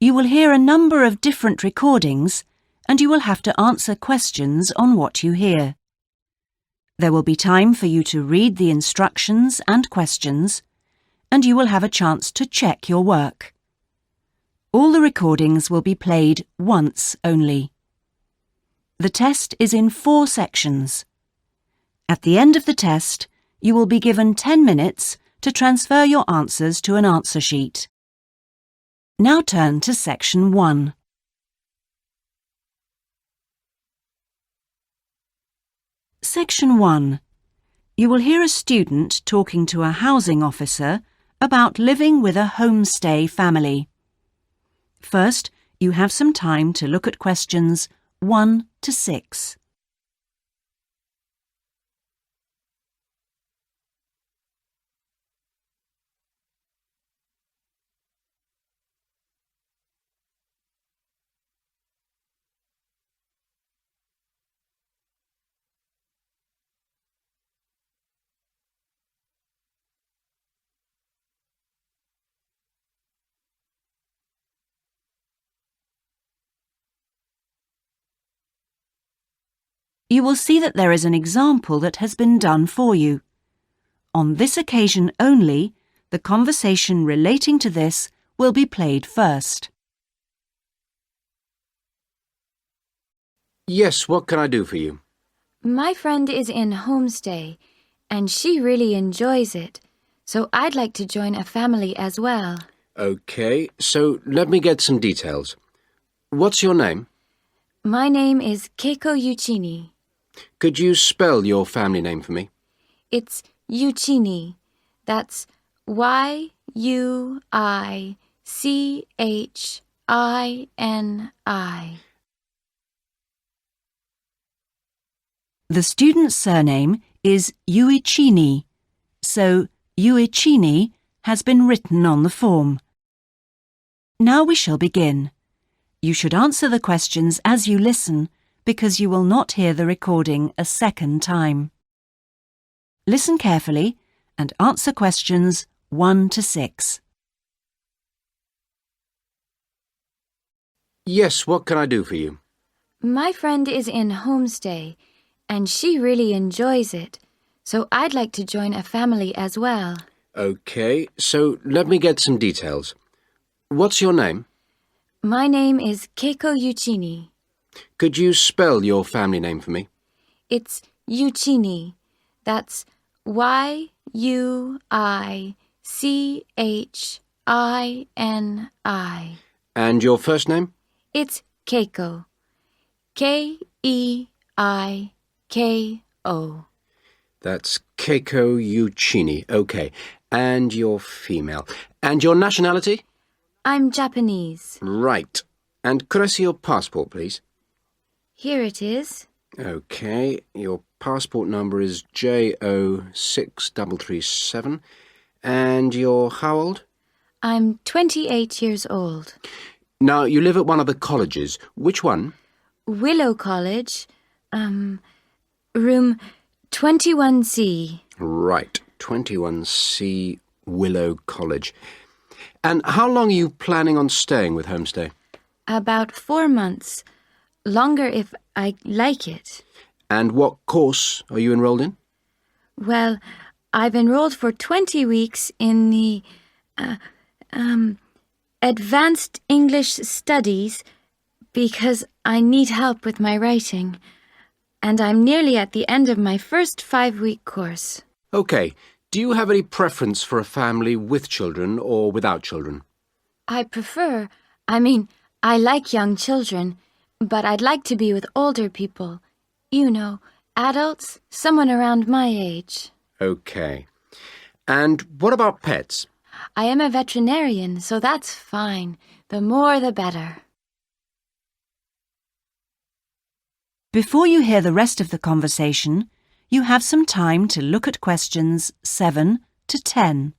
You will hear a number of different recordings and you will have to answer questions on what you hear. There will be time for you to read the instructions and questions, and you will have a chance to check your work. All the recordings will be played once only. The test is in 4 sections. At the end of the test, you will be given 10 minutes to transfer your answers to an answer sheet. Now turn to Section 1. Section 1. You will hear a student talking to a housing officer about living with a homestay family. First, you have some time to look at questions 1 to 6. You will see that there is an example that has been done for you. On this occasion only, the conversation relating to this will be played first. Yes, what can I do for you? My friend is in homestay, and she really enjoys it, so I'd like to join a family as well. Okay, so let me get some details. What's your name? My name is Keiko Yuchini. Could you spell your family name for me? It's Yuchini. That's Yuichini. The student's surname is Uichini, so Uichini has been written on the form. Now we shall begin. You should answer the questions as you listen, because you will not hear the recording a second time. Listen carefully and answer questions 1 to 6. Yes, what can I do for you? My friend is in homestay, and she really enjoys it, so I'd like to join a family as well. Okay, so let me get some details. What's your name? My name is Keiko Yuchini. Could you spell your family name for me? It's Yuchini. That's Yuichini. And your first name? It's Keiko. Keiko. That's Keiko Yuchini. Okay, and you're female. And your nationality? I'm Japanese. Right. And could I see your passport, please? Here it is. Okay, your passport number is JO6337. And you're how old? I'm 28 years old. Now, you live at one of the colleges. Which one? Willow College, room 21C. Right, 21C Willow College. And how long are you planning on staying with Homestay? About 4 months. Longer if I like it. And what course are you enrolled in? Well, I've enrolled for 20 weeks in the Advanced English Studies because I need help with my writing. And I'm nearly at the end of my first 5-week course. Okay. Do you have any preference for a family with children or without children? I like young children, but I'd like to be with older people. You know, adults, someone around my age. Okay. And what about pets? I am a veterinarian, so that's fine. The more the better. Before you hear the rest of the conversation, you have some time to look at questions 7 to 10.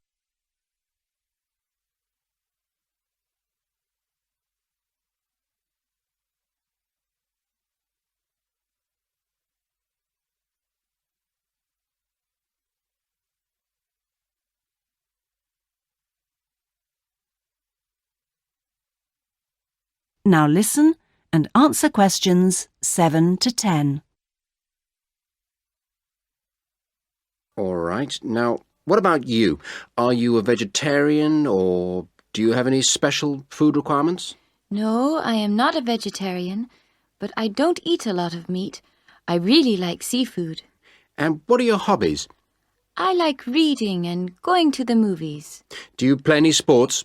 Now listen and answer questions 7 to 10. All right. Now, what about you? Are you a vegetarian or do you have any special food requirements? No, I am not a vegetarian, but I don't eat a lot of meat. I really like seafood. And what are your hobbies? I like reading and going to the movies. Do you play any sports?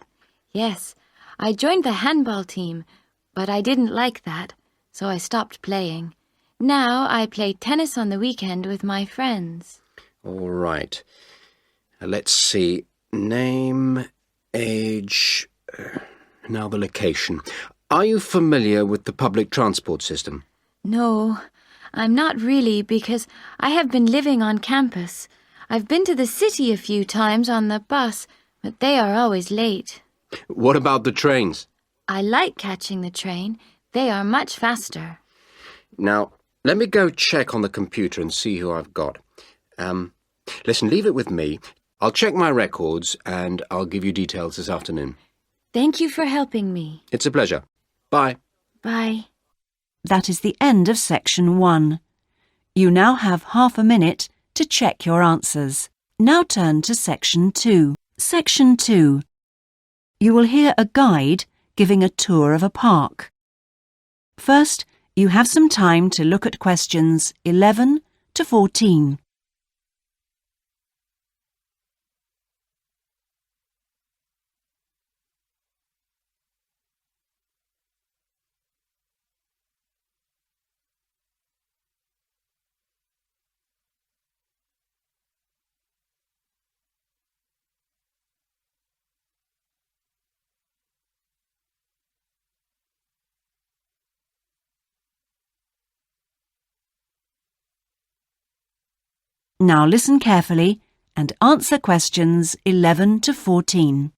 Yes, I joined the handball team, but I didn't like that, so I stopped playing. Now I play tennis on the weekend with my friends. All right. Let's see. Name, age, now the location. Are you familiar with the public transport system? No, I'm not really because I have been living on campus. I've been to the city a few times on the bus, but they are always late. What about the trains? I like catching the train. They are much faster. Now, let me go check on the computer and see who I've got. Listen, leave it with me. I'll check my records and I'll give you details this afternoon. Thank you for helping me. It's a pleasure. Bye. Bye. That is the end of section 1. You now have half a minute to check your answers. Now turn to section 2. Section 2. You will hear a guide giving a tour of a park. First, you have some time to look at questions 11 to 14. Now listen carefully and answer questions 11 to 14.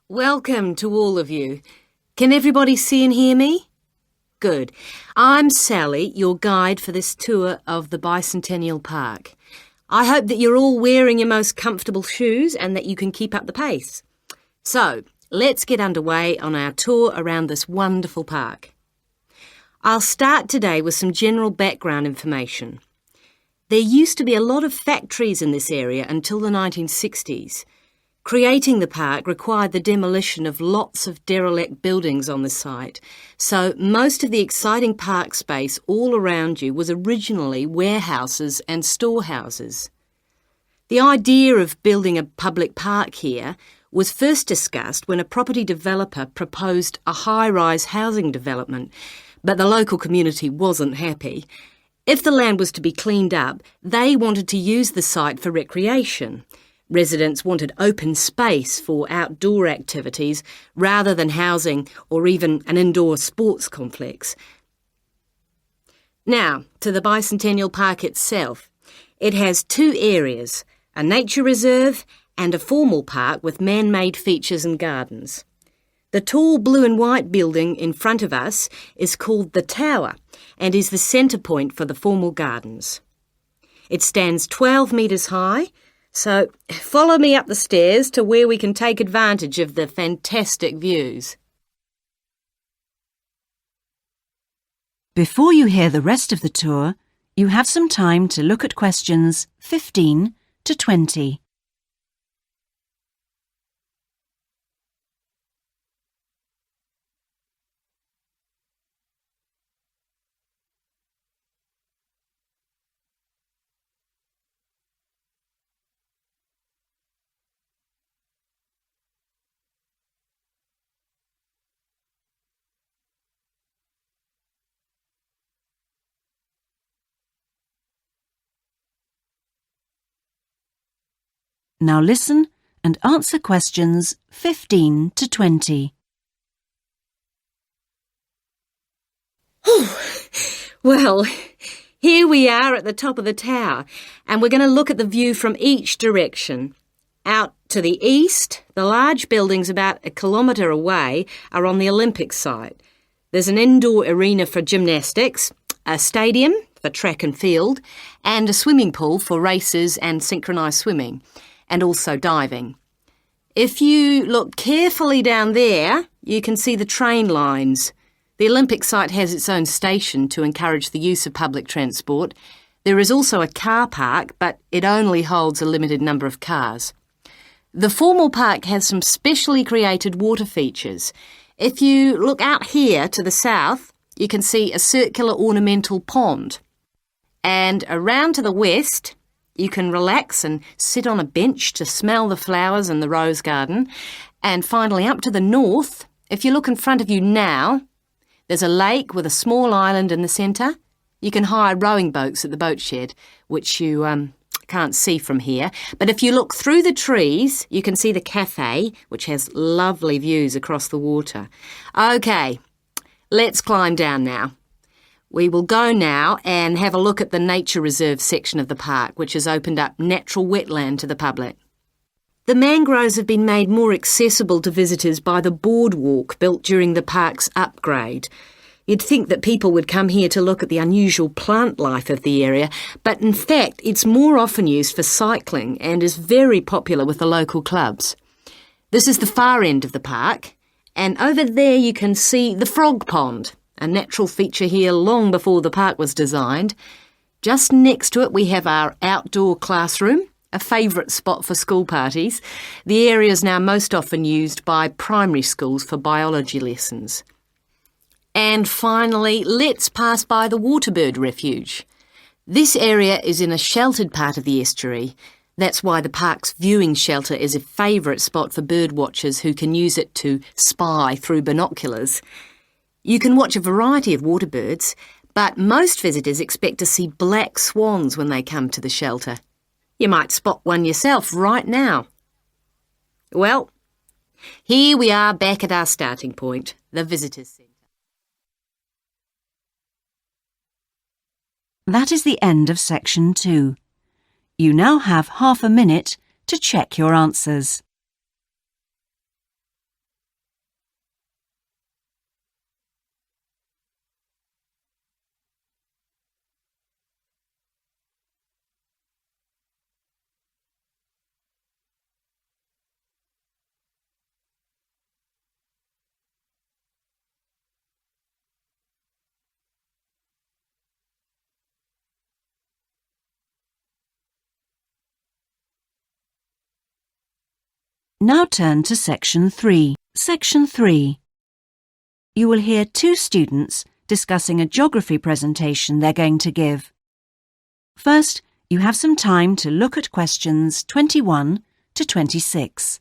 Welcome to all of you. Can everybody see and hear me? Good. I'm Sally, your guide for this tour of the Bicentennial Park. I hope that you're all wearing your most comfortable shoes and that you can keep up the pace. So, let's get underway on our tour around this wonderful park. I'll start today with some general background information. There used to be a lot of factories in this area until the 1960s. Creating the park required the demolition of lots of derelict buildings on the site, so most of the exciting park space all around you was originally warehouses and storehouses. The idea of building a public park here was first discussed when a property developer proposed a high-rise housing development, but the local community wasn't happy. If the land was to be cleaned up, they wanted to use the site for recreation. Residents wanted open space for outdoor activities rather than housing or even an indoor sports complex. Now, to the Bicentennial Park itself. It has two areas, a nature reserve and a formal park with man-made features and gardens. The tall blue and white building in front of us is called the Tower and is the centre point for the formal gardens. It stands 12 metres high, so follow me up the stairs to where we can take advantage of the fantastic views. Before you hear the rest of the tour, you have some time to look at questions 15 to 20. Now listen and answer questions 15 to 20. Well, here we are at the top of the tower, and we're going to look at the view from each direction. Out to the east, the large buildings about 1 kilometre away are on the Olympic site. There's an indoor arena for gymnastics, a stadium for track and field, and a swimming pool for races and synchronised swimming, and also diving. If you look carefully down there, you can see the train lines. The Olympic site has its own station to encourage the use of public transport. There is also a car park, but it only holds a limited number of cars. The formal park has some specially created water features. If you look out here to the south, you can see a circular ornamental pond. And around to the west, you can relax and sit on a bench to smell the flowers in the rose garden. And finally, up to the north, if you look in front of you now, there's a lake with a small island in the centre. You can hire rowing boats at the boat shed, which you can't see from here. But if you look through the trees, you can see the cafe, which has lovely views across the water. OK, let's climb down now. We will go now and have a look at the nature reserve section of the park, which has opened up natural wetland to the public. The mangroves have been made more accessible to visitors by the boardwalk built during the park's upgrade. You'd think that people would come here to look at the unusual plant life of the area, but in fact it's more often used for cycling and is very popular with the local clubs. This is the far end of the park, and over there you can see the frog pond, a natural feature here long before the park was designed. Just next to it we have our outdoor classroom, a favourite spot for school parties. The area is now most often used by primary schools for biology lessons. And finally, let's pass by the Waterbird Refuge. This area is in a sheltered part of the estuary. That's why the park's viewing shelter is a favourite spot for bird watchers who can use it to spy through binoculars. You can watch a variety of water birds, but most visitors expect to see black swans when they come to the shelter. You might spot one yourself right now. Well, here we are back at our starting point, the Visitors Centre. That is the end of section 2. You now have half a minute to check your answers. Now turn to section 3. Section 3. You will hear two students discussing a geography presentation they're going to give. First, you have some time to look at questions 21 to 26.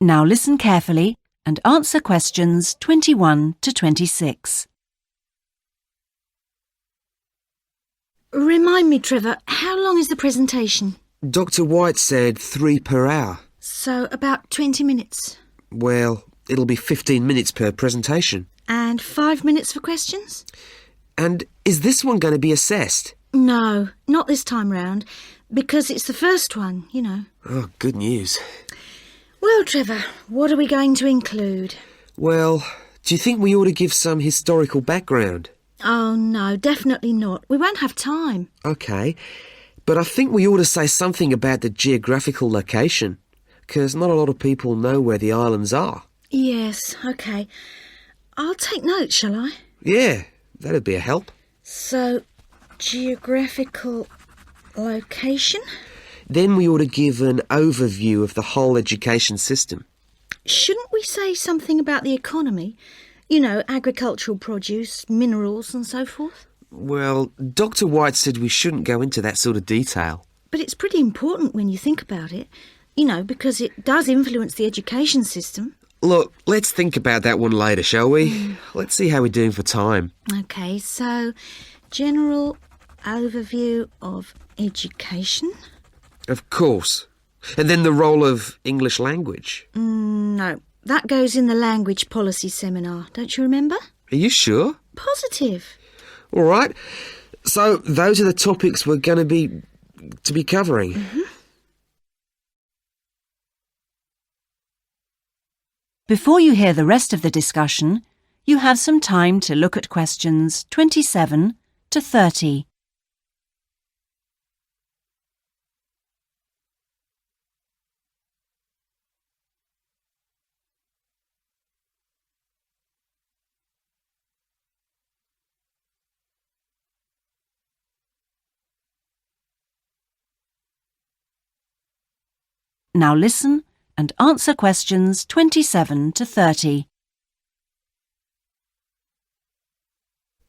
Now listen carefully and answer questions 21 to 26. Remind me, Trevor, how long is the presentation? Dr. White said 3 per hour. So about 20 minutes. Well, it'll be 15 minutes per presentation. And 5 minutes for questions? And is this one going to be assessed? No, not this time round, because it's the first one, you know. Oh, good news. Well, Trevor, what are we going to include? Well, do you think we ought to give some historical background? Oh, no, definitely not. We won't have time. OK, but I think we ought to say something about the geographical location, because not a lot of people know where the islands are. Yes, OK. I'll take notes, shall I? Yeah, that'd be a help. So, geographical location? Then we ought to give an overview of the whole education system. Shouldn't we say something about the economy? You know, agricultural produce, minerals and so forth? Well, Dr. White said we shouldn't go into that sort of detail. But it's pretty important when you think about it, you know, because it does influence the education system. Look, let's think about that one later, shall we? Let's see how we're doing for time. OK, so general overview of education. Of course. And then the role of English language. No, that goes in the language policy seminar, don't you remember? Are you sure? Positive. All right. So those are the topics we're going to be covering. Mm-hmm. Before you hear the rest of the discussion, you have some time to look at questions 27 to 30. Now listen and answer questions 27 to 30.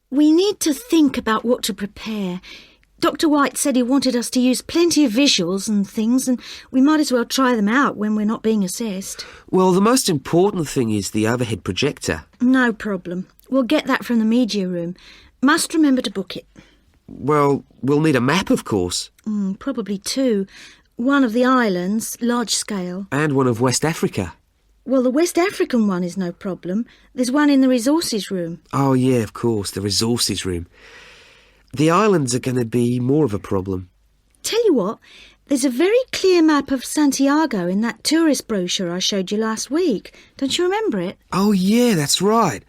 We need to think about what to prepare. Dr. White said he wanted us to use plenty of visuals and things, and we might as well try them out when we're not being assessed. Well, the most important thing is the overhead projector. No problem. We'll get that from the media room. Must remember to book it. Well, we'll need a map, of course. Probably two. One of the islands, large scale. And one of West Africa. Well, the West African one is no problem. There's one in the resources room. Oh, yeah, of course, the resources room. The islands are going to be more of a problem. Tell you what, there's a very clear map of Santiago in that tourist brochure I showed you last week. Don't you remember it? Oh, yeah, that's right.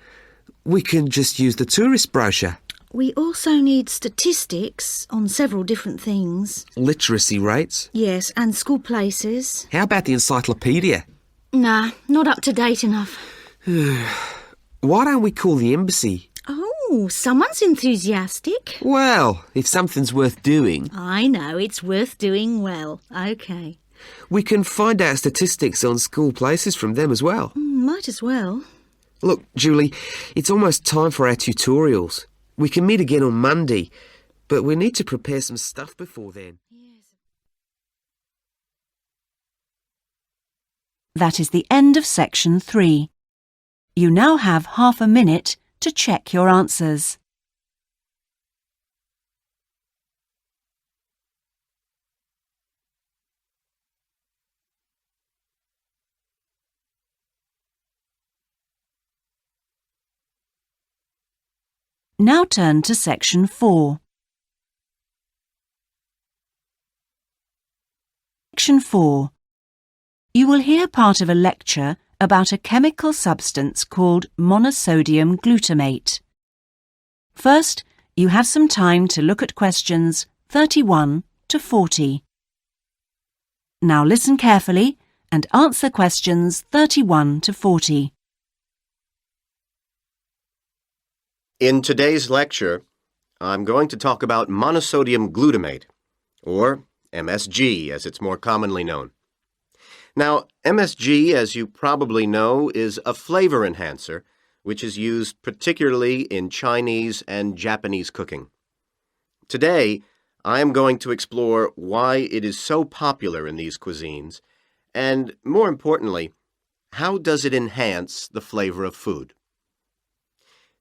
We can just use the tourist brochure. We also need statistics on several different things. Literacy rates. Yes, and school places. How about the encyclopedia? Nah, not up to date enough. Why don't we call the embassy? Oh, someone's enthusiastic. Well, if something's worth doing. I know, it's worth doing well. OK. We can find out statistics on school places from them as well. Might as well. Look, Julie, it's almost time for our tutorials. We can meet again on Monday, but we need to prepare some stuff before then. That is the end of section 3. You now have half a minute to check your answers. Now turn to section 4. Section 4. You will hear part of a lecture about a chemical substance called monosodium glutamate. First, you have some time to look at questions 31 to 40. Now listen carefully and answer questions 31 to 40. In today's lecture, I'm going to talk about monosodium glutamate, or MSG as it's more commonly known. Now, MSG, as you probably know, is a flavor enhancer which is used particularly in Chinese and Japanese cooking. Today, I am going to explore why it is so popular in these cuisines and, more importantly, how does it enhance the flavor of food.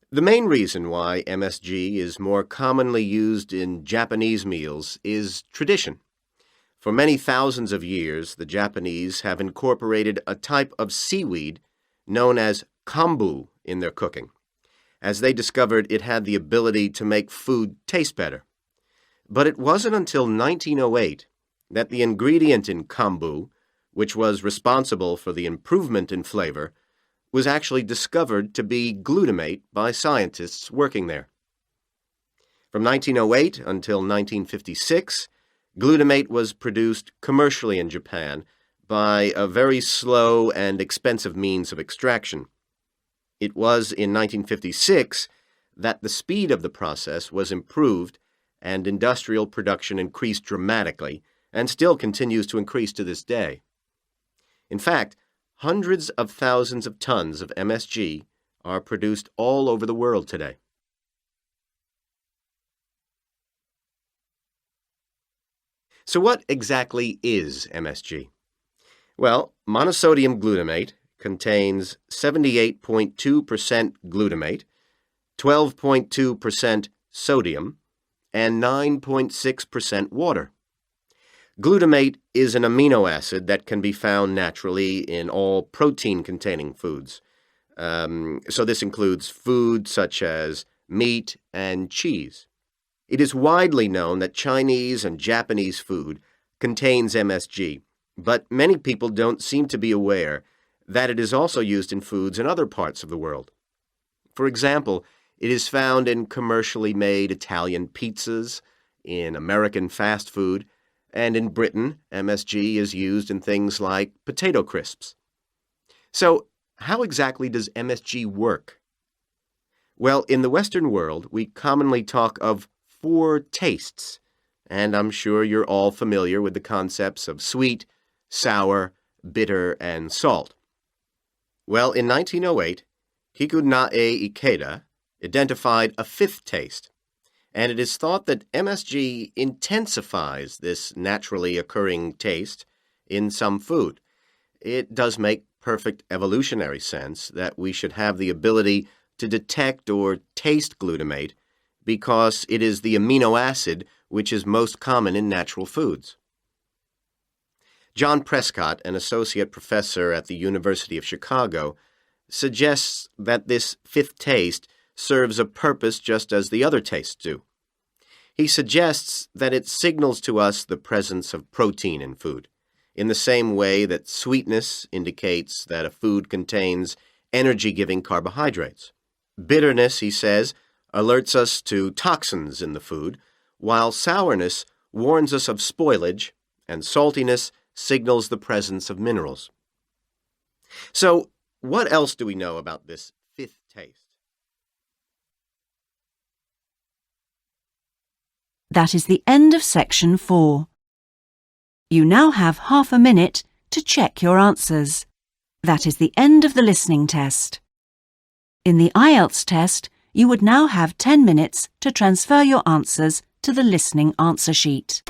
The main reason why MSG is more commonly used in Japanese meals is tradition. For many thousands of years, the Japanese have incorporated a type of seaweed known as kombu in their cooking, as they discovered it had the ability to make food taste better. But it wasn't until 1908 that the ingredient in kombu, which was responsible for the improvement in flavor, was actually discovered to be glutamate by scientists working there. From 1908 until 1956, glutamate was produced commercially in Japan by a very slow and expensive means of extraction. It was in 1956 that the speed of the process was improved and industrial production increased dramatically and still continues to increase to this day. In fact, hundreds of thousands of tons of MSG are produced all over the world today. So what exactly is MSG? Well, monosodium glutamate contains 78.2% glutamate, 12.2% sodium, and 9.6% water. Glutamate is an amino acid that can be found naturally in all protein-containing foods. So this includes food such as meat and cheese. It is widely known that Chinese and Japanese food contains MSG, but many people don't seem to be aware that it is also used in foods in other parts of the world. For example, it is found in commercially made Italian pizzas, in American fast food, and in Britain, MSG is used in things like potato crisps. So, how exactly does MSG work? Well, in the Western world, we commonly talk of 4 tastes, and I'm sure you're all familiar with the concepts of sweet, sour, bitter, and salt. Well, in 1908, Kikunae Ikeda identified a 5th taste, and it is thought that MSG intensifies this naturally occurring taste in some food. It does make perfect evolutionary sense that we should have the ability to detect or taste glutamate because it is the amino acid which is most common in natural foods. John Prescott, an associate professor at the University of Chicago, suggests that this 5th taste serves a purpose just as the other tastes do. He suggests that it signals to us the presence of protein in food, in the same way that sweetness indicates that a food contains energy-giving carbohydrates. Bitterness, he says, alerts us to toxins in the food, while sourness warns us of spoilage, and saltiness signals the presence of minerals. So, what else do we know about this 5th taste? That is the end of section 4. You now have half a minute to check your answers. That is the end of the listening test. In the IELTS test, you would now have 10 minutes to transfer your answers to the listening answer sheet.